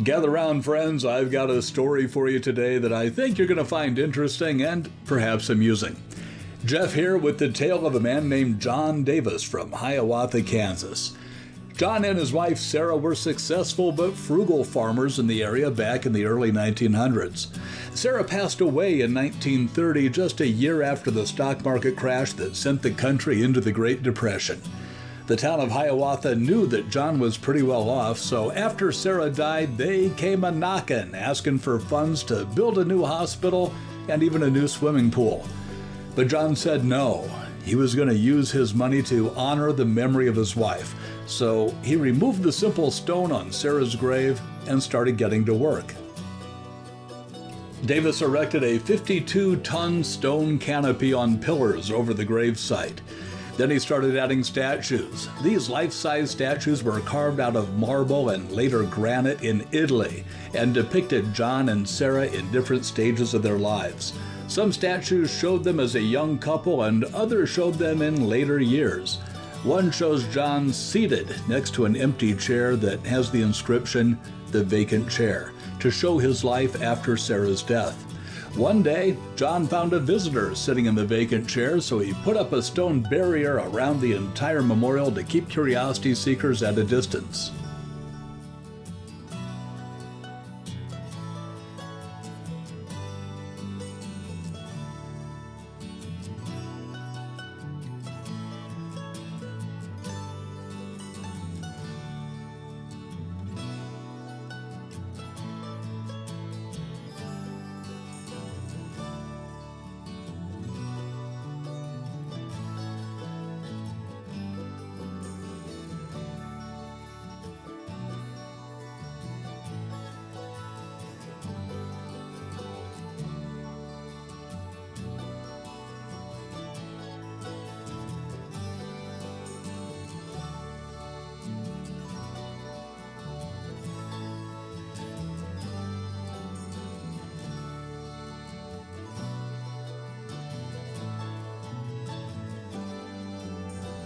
Gather round, friends. I've got a story for you today that I think you're going to find interesting and perhaps amusing. Jeff here with the tale of a man named John Davis from Hiawatha, Kansas. John and his wife Sarah were successful but frugal farmers in the area back in the early 1900s. Sarah passed away in 1930, just a year after the stock market crash that sent the country into the Great Depression. The town of Hiawatha knew that John was pretty well off, so after Sarah died, they came a-knockin', asking for funds to build a new hospital and even a new swimming pool. But John said no. He was going to use his money to honor the memory of his wife. So he removed the simple stone on Sarah's grave and started getting to work. Davis erected a 52-ton stone canopy on pillars over the gravesite. Then he started adding statues. These life-size statues were carved out of marble and later granite in Italy and depicted John and Sarah in different stages of their lives. Some statues showed them as a young couple and others showed them in later years. One shows John seated next to an empty chair that has the inscription, "The Vacant Chair," to show his life after Sarah's death. One day, John found a visitor sitting in the vacant chair, so he put up a stone barrier around the entire memorial to keep curiosity seekers at a distance.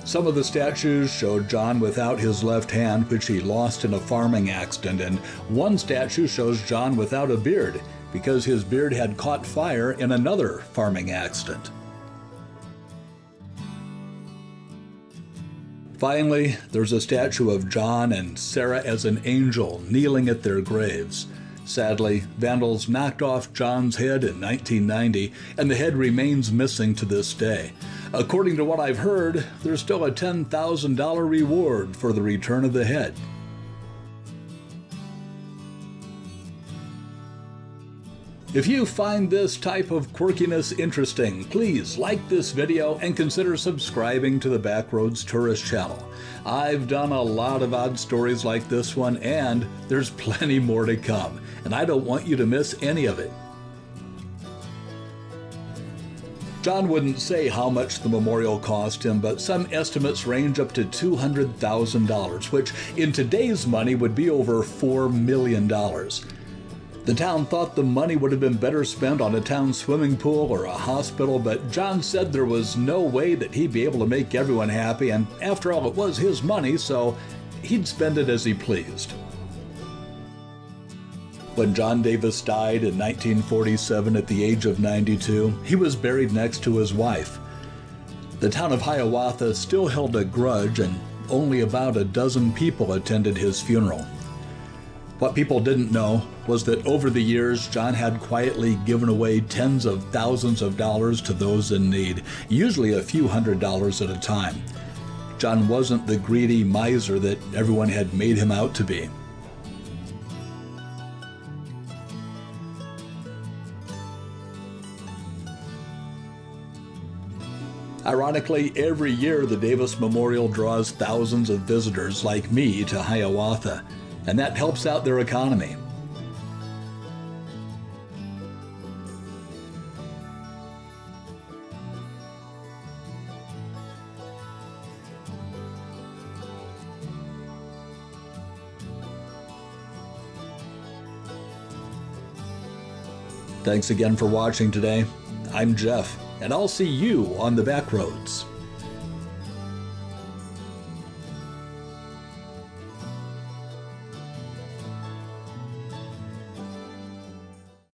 Some of the statues showed John without his left hand, which he lost in a farming accident, and one statue shows John without a beard because his beard had caught fire in another farming accident. Finally, there's a statue of John and Sarah as an angel kneeling at their graves. Sadly, vandals knocked off John's head in 1990, and the head remains missing to this day. According to what I've heard, there's still a $10,000 reward for the return of the head. If you find this type of quirkiness interesting, please like this video and consider subscribing to the Backroads Tourist channel. I've done a lot of odd stories like this one, and there's plenty more to come, and I don't want you to miss any of it. John wouldn't say how much the memorial cost him, but some estimates range up to $200,000, which in today's money would be over $4 million. The town thought the money would have been better spent on a town swimming pool or a hospital, but John said there was no way that he'd be able to make everyone happy, and after all, it was his money, so he'd spend it as he pleased. When John Davis died in 1947 at the age of 92, he was buried next to his wife. The town of Hiawatha still held a grudge, and only about a dozen people attended his funeral. What people didn't know was that over the years, John had quietly given away tens of thousands of dollars to those in need, usually a few $100s at a time. John wasn't the greedy miser that everyone had made him out to be. Ironically, every year the Davis Memorial draws thousands of visitors like me to Hiawatha, and that helps out their economy. Thanks again for watching today. I'm Jeff, and I'll see you on the Backroads.